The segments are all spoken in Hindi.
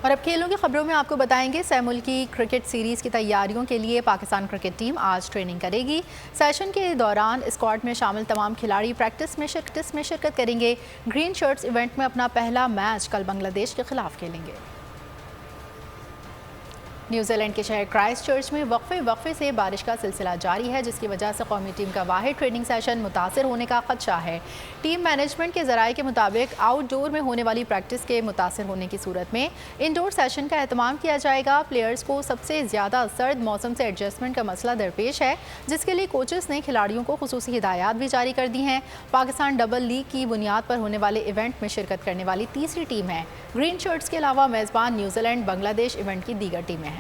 और अब खेलों की खबरों में आपको बताएंगे सहमुल्की क्रिकेट सीरीज़ की तैयारियों के लिए पाकिस्तान क्रिकेट टीम आज ट्रेनिंग करेगी। सेशन के दौरान स्क्वाड में शामिल तमाम खिलाड़ी प्रैक्टिस में शिरकत करेंगे। ग्रीन शर्ट्स इवेंट में अपना पहला मैच कल बांग्लादेश के खिलाफ खेलेंगे। न्यूजीलैंड के शहर क्राइस्टचर्च में वक्फे से बारिश का सिलसिला जारी है, जिसकी वजह से कौमी टीम का वाहिद ट्रेनिंग सेशन मुतासर होने का खदशा है। टीम मैनेजमेंट के ज़राए के मुताबिक आउटडोर में होने वाली प्रैक्टिस के मुतासर होने की सूरत में इंडोर सेशन का एहतमाम किया जाएगा। प्लेयर्स को सबसे ज़्यादा सर्द मौसम से एडजस्टमेंट का मसला दरपेश है, जिसके लिए कोचेस ने खिलाड़ियों को खुसूसी हिदायत भी जारी कर दी हैं। पाकिस्तान डबल लीग की बुनियाद पर होने वाले इवेंट में शिरकत करने वाली तीसरी टीम है। ग्रीन शर्ट्स के अलावा मेज़बान न्यूजीलैंड बांग्लादेश इवेंट की दीगर टीमें हैं।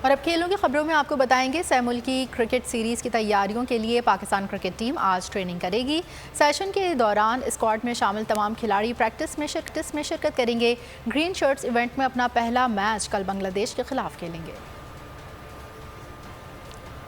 और अब खेलों की खबरों में आपको बताएंगे सहमुल्की क्रिकेट सीरीज़ की तैयारियों के लिए पाकिस्तान क्रिकेट टीम आज ट्रेनिंग करेगी। सेशन के दौरान स्क्वाड में शामिल तमाम खिलाड़ी प्रैक्टिस में शिरकत करेंगे। ग्रीन शर्ट्स इवेंट में अपना पहला मैच कल बांग्लादेश के खिलाफ खेलेंगे।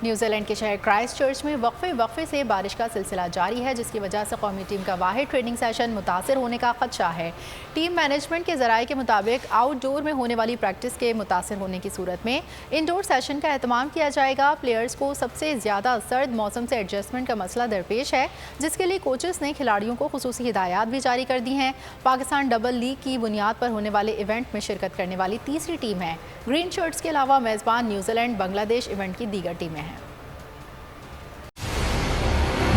न्यूजीलैंड के शहर क्राइस्टचर्च में वक्फे से बारिश का सिलसिला जारी है, जिसकी वजह से कौमी टीम का वाहिद ट्रेनिंग सेशन मुतासर होने का खदशा है। टीम मैनेजमेंट के ज़राए के मुताबिक आउटडोर में होने वाली प्रैक्टिस के मुतासर होने की सूरत में इंडोर सेशन का एहतमाम किया जाएगा। प्लेयर्स को सबसे ज़्यादा सर्द मौसम से एडजस्टमेंट का मसला दरपेश है, जिसके लिए कोचेस ने खिलाड़ियों को खुसूसी हिदायत भी जारी कर दी हैं। पाकिस्तान डबल लीग की बुनियाद पर होने वाले इवेंट में शिरकत करने वाली तीसरी टीम है। ग्रीन शर्ट्स के अलावा मेज़बान न्यूजीलैंड बांग्लादेश इवेंट की दीगर टीमें हैं।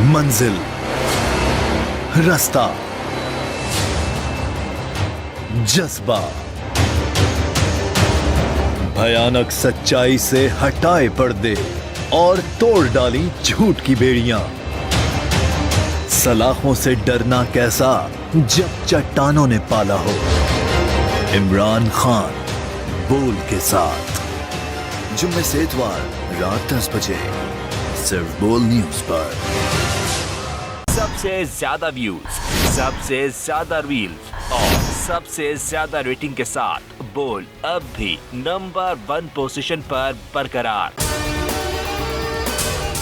मंजिल, रास्ता, जज्बा, भयानक सच्चाई से हटाए पर्दे और तोड़ डाली झूठ की बेड़ियां। सलाखों से डरना कैसा जब चट्टानों ने पाला हो। इमरान खान बोल के साथ जुम्मे से इतवार रात 10 बजे सिर्फ बोल न्यूज पर। सबसे ज्यादा व्यूज, सबसे ज्यादा रील्स और सबसे ज्यादा रेटिंग के साथ बोल अब भी नंबर 1 पोजीशन पर बरकरार।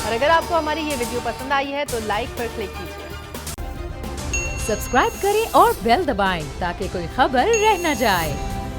और अगर आपको हमारी ये वीडियो पसंद आई है तो लाइक पर क्लिक कीजिए। सब्सक्राइब करें और बेल दबाएं ताकि कोई खबर रह न जाए।